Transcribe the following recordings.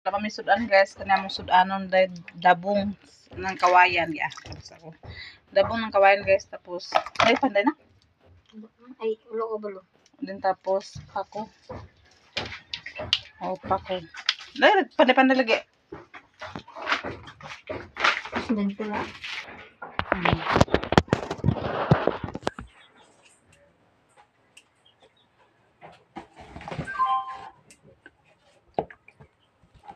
Kami sudan guys, kanina mong sudanon dahil dabong ng kawayan ya. Tapos dabong ng kawayan guys, tapos ay panday na. Ay, ulo o bulo. Din tapos pako. Oh, pako. Dahil panday lagi. Dan pula.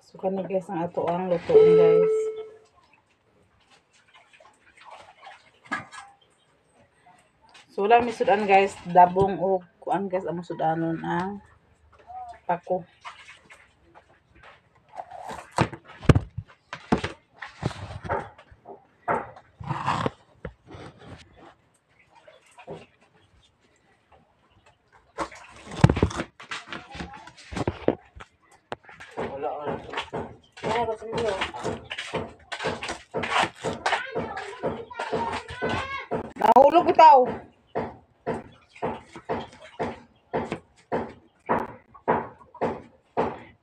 So kani guys ang ato ang lutuon guys. So wala mi sudan guys, dabong o kuan guys amo sudanon ang pako. Kaya ba sa'yo? Nahulog bitaw.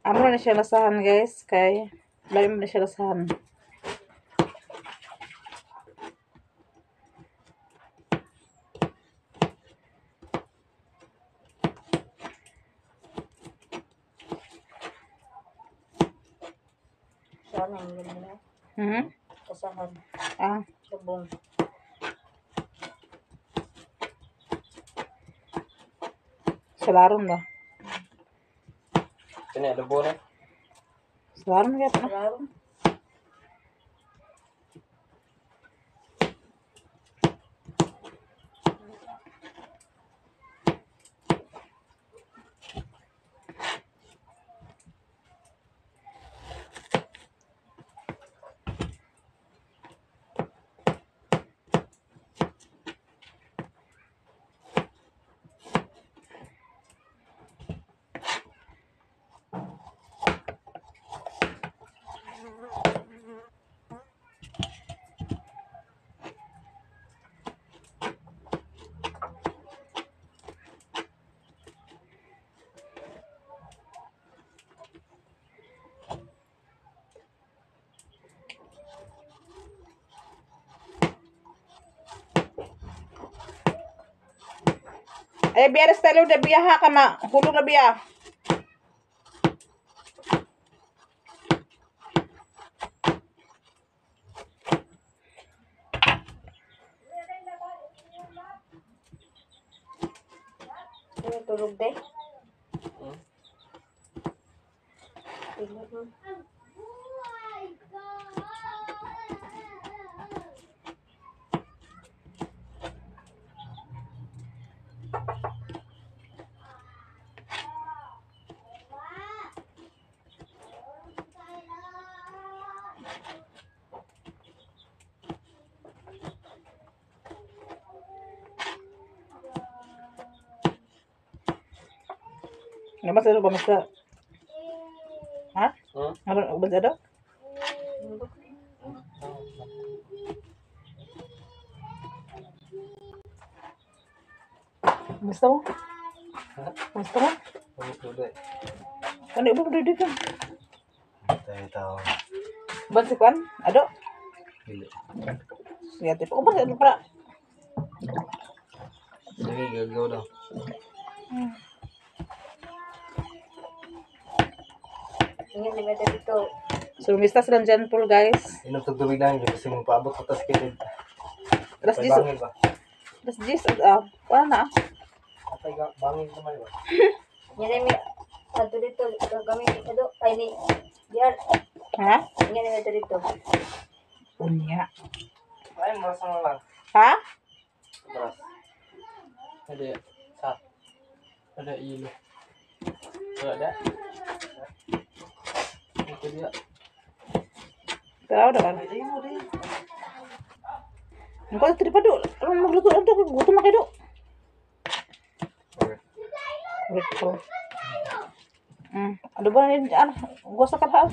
Amo na siya lasahan guys, kay lalim na siya lasahan. Sana yung ganda. Kasahan. Ah, Sabong. salaron ba? Sini ada bola. Salaron gyud na. Salaron. Ay biya style de biya ha kama hulog na biya. Ano tulog day? Tingnan mo. Nama sa ba masa? Ha? Ano ba sa Gusto mo? Gusto mo? Ano iba dito ka? Tayo. Ban si Kwan? Ado? Dili. Siya tipo. Ba ano para? Lagi gagaw daw. Tingnan ni Meta dito. So mistas lang dyan po guys. Inom tug tubig lang kasi mo paabot ko tas kitid. Alas 10. Bangin ba? Alas 10. Wala na. Atay bangin naman ba? Yan ay may ato dito. Kami ito. Ay ni. Diyan. Ha? Tingnan ni Meta dito. Unya. Ay marasa na lang. Ha? Maras. Ada sa. Ada ilo. Ada. Itu dia. Tahu dah kan? Engkau tadi padu. Orang magluto untuk gutom na kayo. Betul. Ada ba ni gua sa kalhal.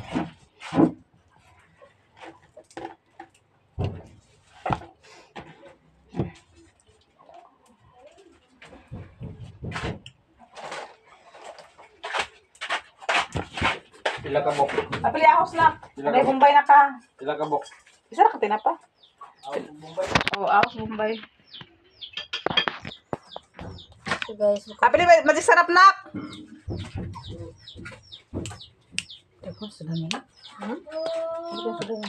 Pila ka bok. Apili ahos na. May Bombay na ka. Pila ka bok. Isa na ka tinapa. Ako Bombay. Oo, ahos Bombay. So guys, Apili, masih sarap nak. Teko, sudah na. Sudah.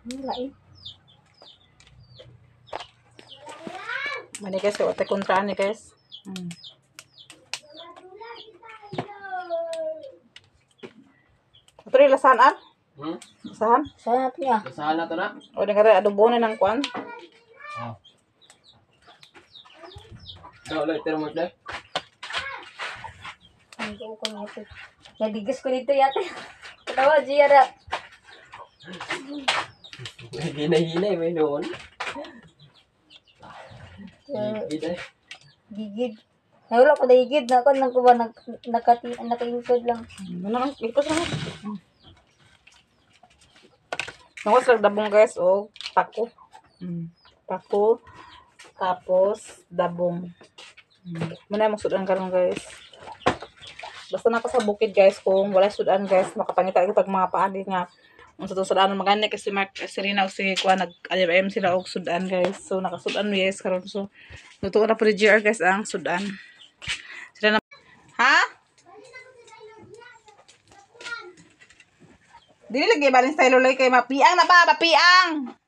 lain. Mani guys, ote kontra ni guys. Apili lasahan an? Lasahan? Sarap niya. Basahan na to na. O di nga adobo na ng kwan. Oh. So, ulit, tira mo ito. Ang ko nito. Nadigas ko nito yata. Katawa, Jira. Hinay-hinay, may noon. Gigid eh. Gigid. Ay, wala ko na higid na ako. Nang kuba, nakaingkod lang. Ano lang, ipos lang. Nangos lang dabong guys, o pako. Pako. Tapos, dabong. Muna yung sudan karon guys. Basta naka sa bukid guys, kung wala sudan guys, makapangita kita pag mga paagi nga. Kung sa sudan, maganda kasi Mark, Serena o si Kuan, nag-alim sila og sudan guys. So, nakasudan guys karon. So, luto na po ni GR guys ang sudan. Sila na, ha? Dili lagi balin style lay kay mapiang na ba, mapiang.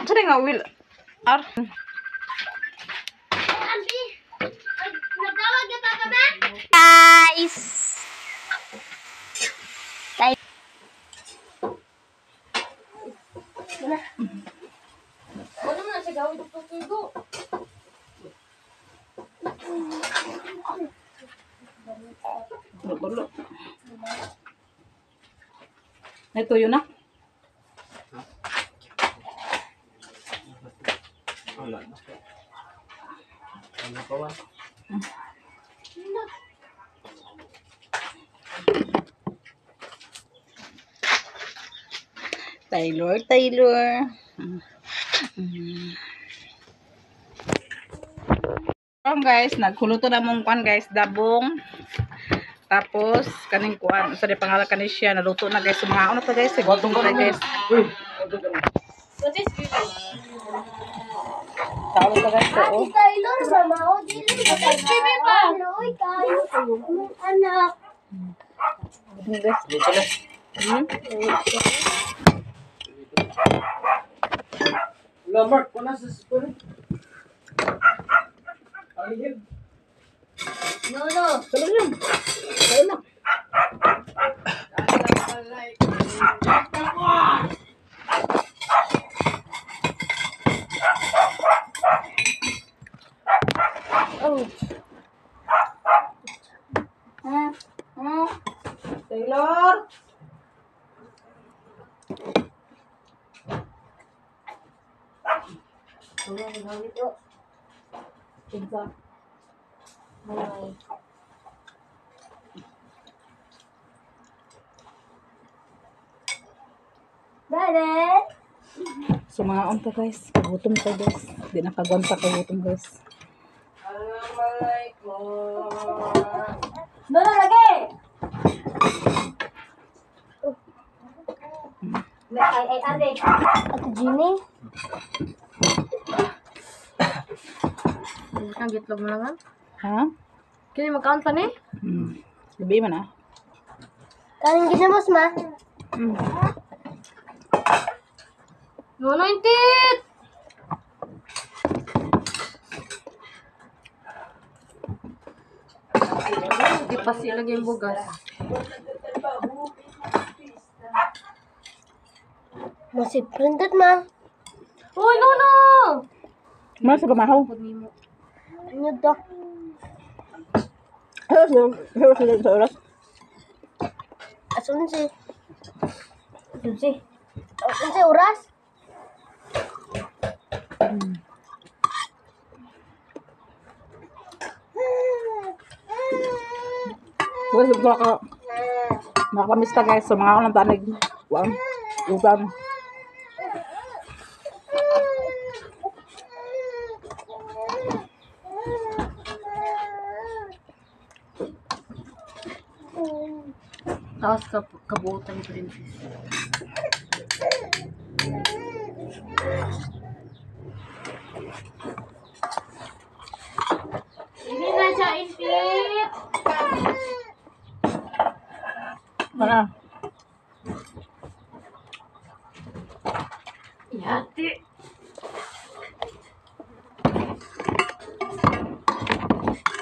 Sorry nga will. Guys! Ano na siya gawin ito tugo? Gulo. Ito yun na. Wala na. Ano pa ba? Taylor. Guys, naghuluto na mong kwan guys, dabong. Tapos, kaning kuan, sa di pangalan kanin siya, naluto na guys. Mga ano pa guys, siguro na guys. Uy! What is this? Tawag pa guys, oo. Taylor, mama, o dili ka pa. Oy, kayo. Anak. Guys. Dito na. Wala, Mark. Wala sa school. Aligid. No. Tulog yun. Ayun na. Taylor. Pinsa. Daddy. So mga on pa guys, kagutom pa guys. Di na kagwan pa kagutom guys. Doon lagi. Ay, ate. Ate Jimmy. Ang gitlog mo lang ha? Ha? Kini mag-count pa ni? Gabi man ah. Kanin ginamos ma. No, 90! Ipasi lagi yung bugas. Masih printed ma. Uy, no! Mas sa gamahaw. Ano to? Hewas sa oras. Asunsi. Asunsi oras? Guys, nakamista guys. So, mga unang tanig. Wow. Utan. Tapos kabuutan princess. Hindi na siya impit. Ano? Yati.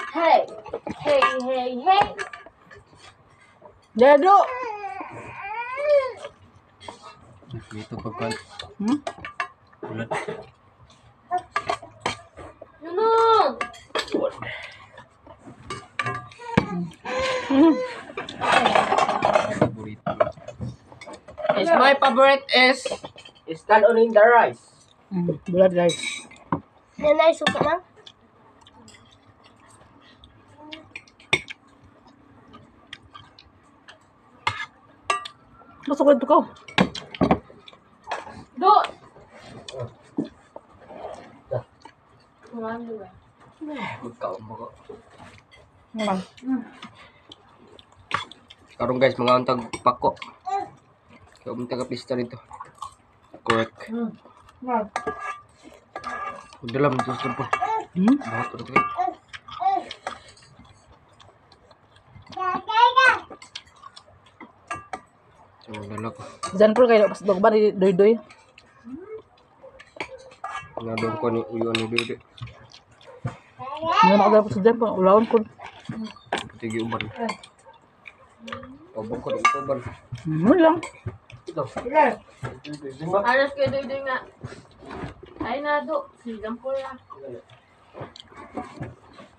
Hey! Hey, hey, hey! Dedo! Dito pagkan. Hmm? Ulan. Nunong! Paborito. Is my favorite is... Stand on in the rice. Bulat guys. Nanay, suka lang? Masuk ko ito ko. Do! Kumando ba? Magkaon mo ko. Naman. Karon guys, mga untag pako. Kaya untag pista rito. Correct. Naman. Dalam terus po. Hmm? Bakit ulit kayo? So, dala ko. Diyan po kayo. Pas dog ba ni doy-doy? Ngadong ko ni uyo ni Dede. Ngayon ako dapat sa dyan po. Ulawan ko. Tigi uban. Obong ko ni uban. Lang. Ito. Alas kayo doy nga. Ay na do. Sigang po lang.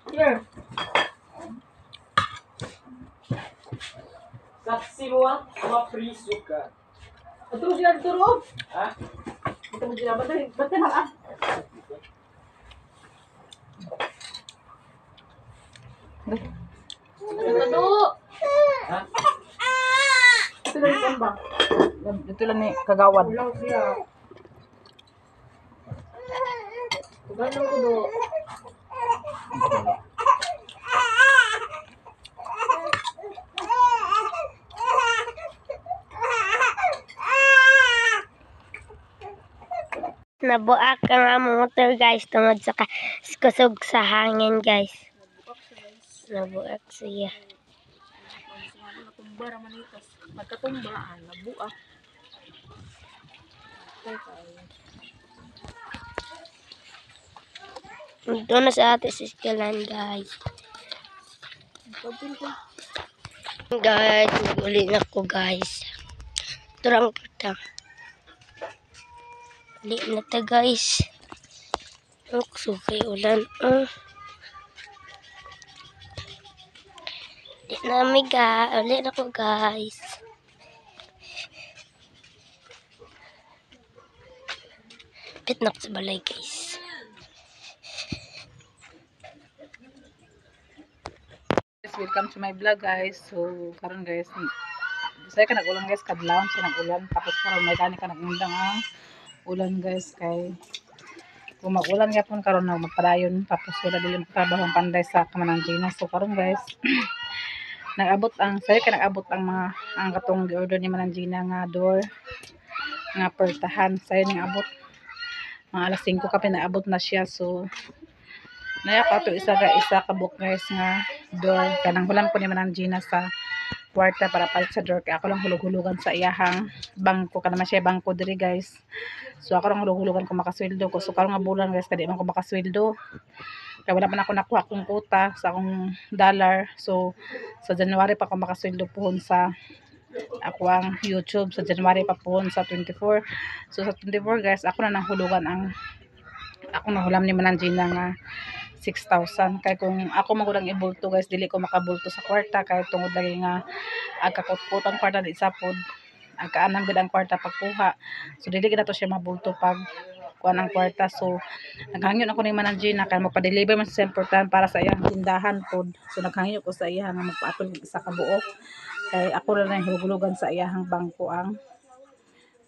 Here. Saksi mo ah, ma-freeze ka. Ito siya turo. Ha? Ito mo siya. Ba't na ah? Ano do? Ha? Ito lang yung ba? Ito lang ni Kagawad. Ulang siya. Ganun ko do. Nabuak ang among motor guys tungod sa kusog sa hangin guys. Nabuak siya. Natumba naman ito. Magkatumbaan. Nabuak. Ito na sa ate siskalan guys. Guys, naguli na ko guys. Turang putang. Uli na ta guys. Sukay ulan. Uli na amiga. Uli na ko guys. Pitnak sa balay guys. Welcome to my vlog guys. So karon guys, saya ka nag-ulan guys kadlawon siya nag-ulan tapos karon may gani ka nag-undang ang ulan guys kay kung mag-ulan gyapon karon na magpadayon tapos wala dili trabaho ang panday sa Kamananggina. So karon guys nag-abot ang saya ka nag-abot ang mga ang katong gi-order ni Mananggina nga door nga pertahan saya ning abot mga alas 5 ka pinaabot na siya. So naya pa to isa ka book guys nga door kanang hulam ko ni Mananggina sa kwarta para palit sa door kaya ako lang hulog-hulugan sa iyahang bangko ka naman siya bangko diri guys. So ako lang hulog-hulugan ko makasweldo ko. So karong nga bulan guys kadi man ko makasweldo kaya wala man ako nakuha akong kuta sa akong dollar. So sa January pa ako makasweldo pohon sa ako ang YouTube. Sa January pa pohon sa 24. So sa 24 guys ako na nahulugan ang ako nahulam ni Mananggina nga 6,000 kay kung ako magudang ibulto guys dili ko makabulto sa kwarta kay tungod lagi nga agkakot-kot ang kwarta di sa pod agkaanam gid ang kwarta pagkuha. So dili gid nato siya mabulto pag kuan ang kwarta. So naghangyon ako ni Manang Gina kay magpa-deliver man sa important para sa iyang tindahan pod. So naghangyon ko sa iya nga magpa-apil sa kabuok. Kay ako ra lang hulug-hulugan sa iyang bangko ang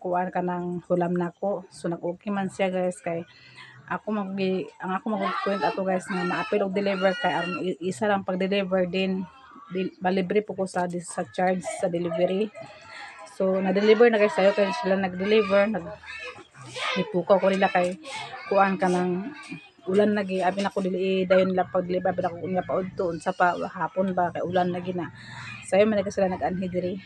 kuan kanang hulam nako. So nag-okay man siya guys kay ang ako mag-point ato guys nga ma-apil og deliver kay aron isa lang pag-deliver din malibre po ko sa charge sa delivery. So na-deliver na guys sayo kay sila nag-deliver nipukaw ko nila kay kuan kanang ulan lagi abi na ko dili dayon nila pag-deliver abi na ko niya paudto unsa pa hapon ba kay ulan lagi na. Sayo man sila nag-anhi diri.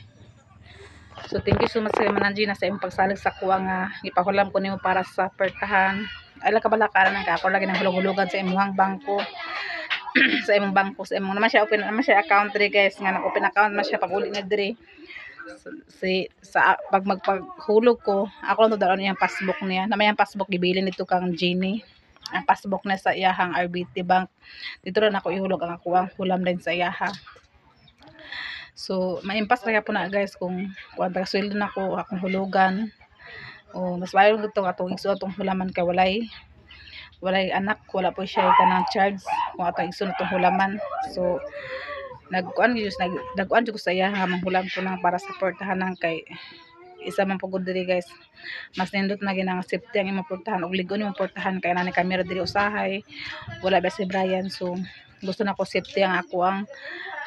So thank you so much sa Manang Gina sa imong pagsalig sa kuha nga gipahulam ko nimo para sa pertahan. Ay lang kabalakaran ka ako lagi nang hulog-hulugan sa imong bangko. Sa imong bangko sa imong naman siya open naman siya account diri guys nga nag-open account man siya pag uli na diri. Pag magpaghulog ko ako lang to daron iyang passbook niya. Naman yang passbook gibilin nito kang Jenny. Ang passbook na sa iyahang RBT Bank. Dito rin ako ihulog ang ako ang hulam din sa iyaha. So, maimpas kaya po na guys kung sweldo na ko akong hulugan. O, mas bayo ito atong igso atong hulaman kay walay anak, wala po siya kanang charge kung atong igso atong hulaman. So, nagkuan ko sa iya nga manghulam ko nang para sa portahan nang kay isa man pugod diri guys. Mas nindot na ginang safety ang imong portahan ug ligon imong portahan kay nani kamera diri usahay. Wala ba si Brian so gusto na ko safety ang ako ang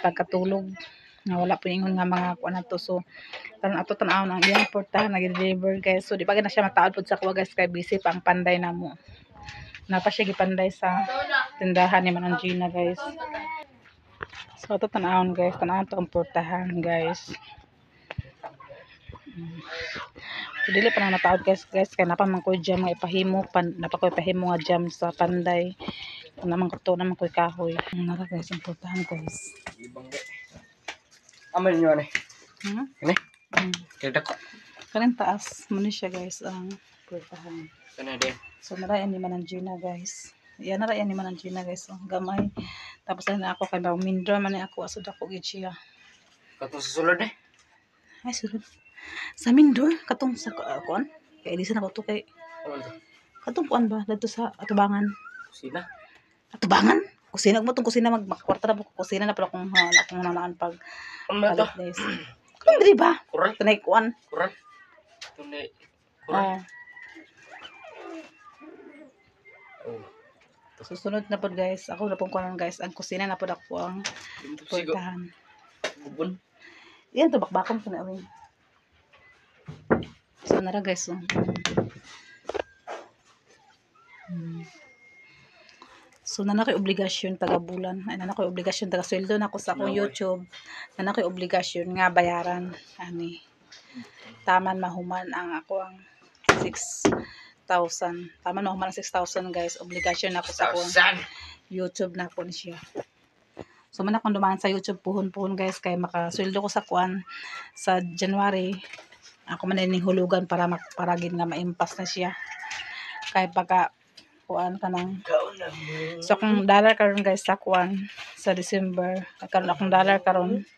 pagkatulog nga wala po ingon nga mga kuan nato. So karon ato tan-awon ang iyang portahan nag-deliver guys. So di pa gina siya mataod pud sa kuha guys kay busy pa ang panday namo. Napa siya gipanday sa tindahan ni Manang Gina guys. So ato tan-awon guys, tan-awon to ang portahan guys. Dili pa na mataod guys kay napa man ko jam nga ipahimo napa ko ipahimo nga jam sa panday. Naman ko to naman ko kahoy. Nara guys ang portahan guys. Amal nyo ani. Kani? Kaya ko. Kanin taas mo siya guys ang portahan. Kana din. So narayan ni Manang Gina guys. Yan narayan ni Manang Gina guys. Ang gamay. Tapos na ako kay mindro man ni ako asud ako gid siya. Katong susulod eh. Ay sulod. Sa mindro katong sa kuan. Kay di sa nako to kay Ano to? katong kuan ba dito sa atubangan. Sina? Atubangan? Kusina mo tong kusina magkwarta na po kusina na pala kung akong nanaan pag Ano ba to? days. Kung diri ba? Kuran? Tunay kuan. Kuran? Tunay. Kuran? Oh. Susunod na po guys. Ako na pong kuan guys. Ang kusina na po ako ang Sigo. portahan. Bubon. Yan to bakbakon ko na awin. So nara guys. So. So nana ko'y obligasyon taga bulan. Ay nana ko'y obligasyon taga sweldo na ko sa akong YouTube. Nana ko'y obligasyon nga bayaran ani. Taman mahuman ang ako ang 6,000. Taman mahuman ang 6,000 guys. Obligasyon na ko sa akong YouTube na ko ni siya. So man akong dumaan sa YouTube puhon-puhon guys kay makasweldo ko sa kuan sa January. Ako man ning hulugan para gid nga maimpas na siya. Kay pagka kuan kanang so akong dollar karon guys sa kuan sa December karon akong dollar karon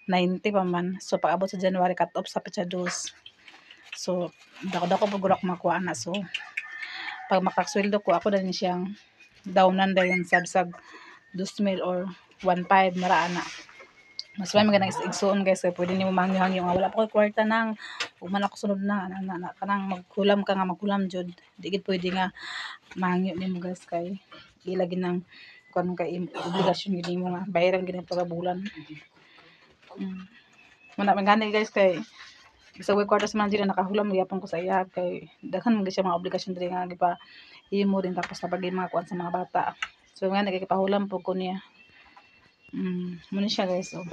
90 pa man. So pag abot sa January cut off sa petsados. So dako pag gurak makuha na. So pag makasweldo ko ako din siyang downan dayon sabsag 2,000 or 1,500 maraan na. Mas may magandang igsuon guys kaya pwede nimo manghang yung wala pa ko kwarta nang ug man ako sunod na kanang maghulam ka nga maghulam jud di gid pwede nga mangyo nimo guys kay ilagi nang kon kay obligasyon gid nimo nga bayaran gid pag bulan. Muna mangani guys kay sa way kwarta sa Manang Gina nakahulam gyapon ko sa iya kay daghan man siya mga obligasyon diri nga gipa imo din tapos sa pagin mga kuan sa mga bata. So nga nagkipahulam po ko niya. Muna siya guys. So.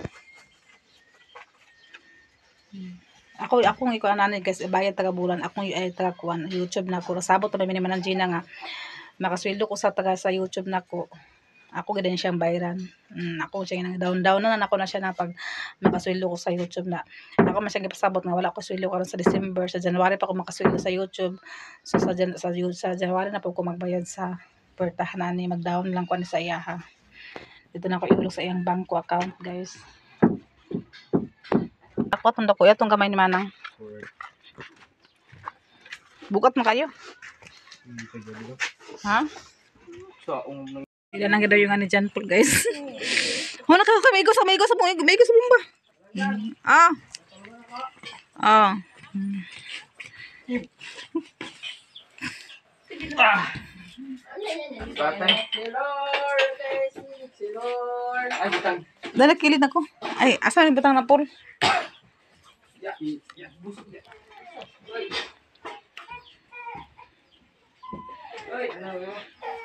Akong ikuan ani guys ibayad taga bulan akong ay taga kuan YouTube na ko sabot pa mi ni Manang Gina nga makasweldo ko sa taga sa YouTube na ko ako gid siyang bayaran. Ako siya nang down na ako na siya na pag makasweldo ko sa YouTube na ako man siya gipasabot nga wala ko sweldo karon sa December sa January pa ko makasweldo sa YouTube. So sa January na po ko magbayad sa portahan ani mag-down lang ko ani sa iya ha. Dito na ko ihulog sa iyang bangko account guys. Ako tanda ko itong gamay ni Manang. Bukat mo kayo. Ha? So, Ilan lang daw yung ano dyan po, guys. Oh, nakakamigo sa bumba. Ah. Ah. batay. Ay, butang. Dala kilid ako. Ay, asa ni butang na pol?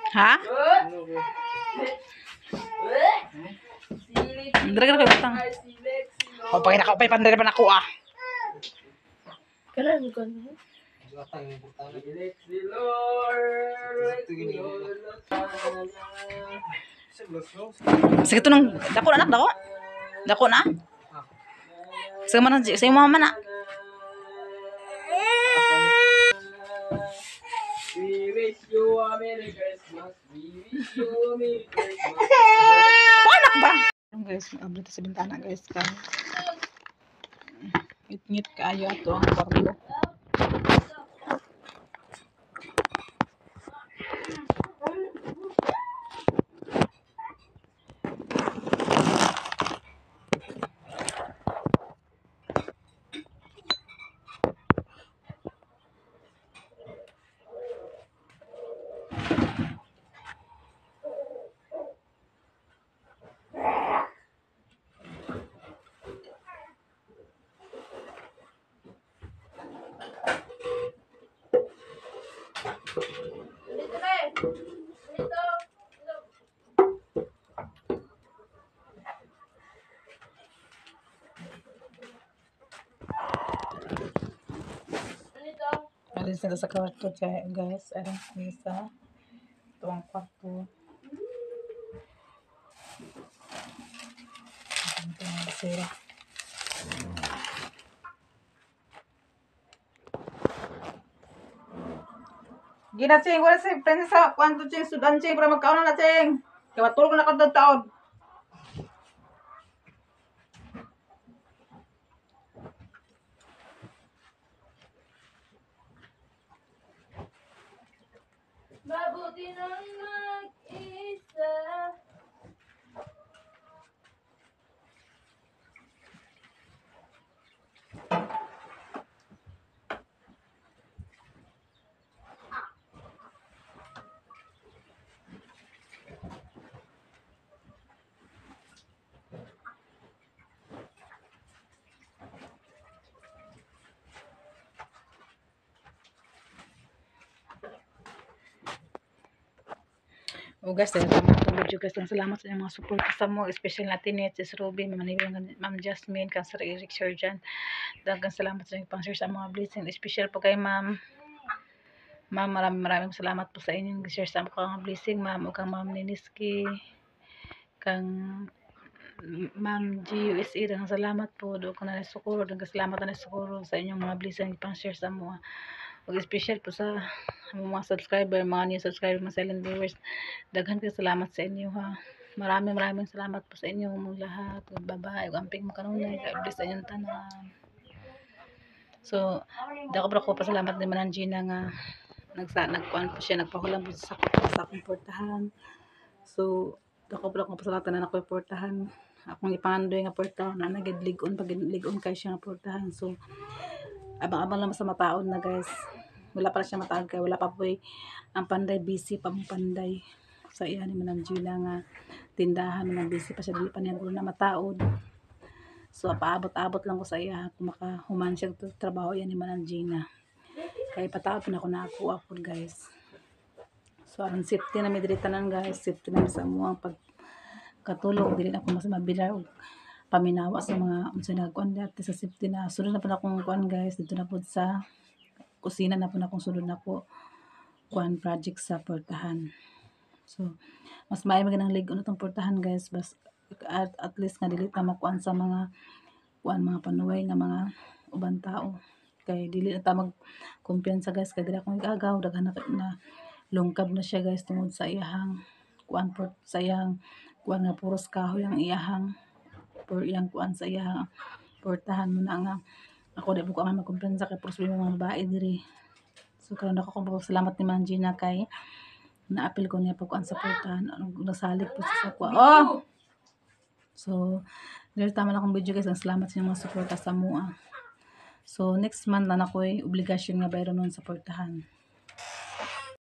Ha? Dala ka butang. Oh, pagin ako pay pandere pa nako ah. Karan ko na. Sige to nang dako na anak dako. Dako na. Sige mama na. We wish you a Merry Christmas. We wish you a Merry Christmas. Anak ba? Guys, abot sa bintana guys kan. Ngit-ngit kaayo ato ang kwarto. Alis na sa kwarto guys. Alis na sa tuwang kwarto. Ito na basura. Gina ching, wala si prinsesa. Kwanto ching, sudan ching, para magkaon na ching. Kaya matulog na kadang taon. Mabuti nang mag-isa. O guys, dahil tama itong video guys. Salamat sa inyong mga support sa mo. Especially natin ni Sis Ruby, Ma'am Jasmine, Sir Eric Surgeon. Dagang salamat sa inyong pang-share sa mga blessing. Special po kay Ma'am. Ma'am, maraming salamat po sa inyong share sa mga blessing. Ma'am, o kang Ma'am Niniski, kang Ma'am GUSA, dagang salamat po. Doon ko na naisukuro. Dagang salamat na naisukuro sa inyong mga blessing pang-share sa mga. Mag-special po sa mga subscriber, mga new subscriber, mga silent viewers. Daghan kayo salamat sa inyo ha. Maraming salamat po sa inyo mong lahat. Bye-bye. Amping mo kanunay. God bless sa inyong tanan. So, dako pa ko pasalamat ni Manang Gina nga nagkuan po siya, nagpahulam po sa akong portahan. So, dako pa ko pasalamat na ako portahan. Akong ipangandoy nga portahan na nagidligon pag ligon kay siya nga portahan. So, abang-abang lang sa mataon na guys. Wala pa siya mataon kay wala pa po ang panday, busy pa mong panday sa iya ni Manang Gina nga tindahan man, busy pa siya, dili pa niya gulo na mataod. So paabot-abot lang ko sa iya kung makahuman siya trabaho yan ni Manang Gina kay pataod na ako na ako guys. So aron safety na mi diri tanan guys, safety na sa amuang pagkatulog, dili na ako mas mabilar og paminawa sa mga unsa nagkuan dati sa safety na. Sunod na po akong kuan guys, dito na po sa kusina na po akong sunod na po kuan project sa portahan. So mas maayo maganang ligon itong portahan guys, bas at least nga dili ta makuan sa mga kuan mga panuway nga mga ubang tao kay dili na ta magkumpiyansa guys, kay dili akong igagaw daghan na lungkab na siya guys tungod sa iyahang kuan sa iyang kuan nga puros kahoy ang iyahang iyang kuan sa iyahang portahan mo na nga ako di po ko ang magkumpiyansa kay puros mga babae diri. So karon ako kung salamat ni Ma'am Gina kay naapil ko niya pag ang supportahan nasalig po sa sakwa. Oh. So dahil tama na akong video guys, ang salamat sa inyong mga suporta sa mua. So next month na ako'y obligasyon nga bayron nun supportahan.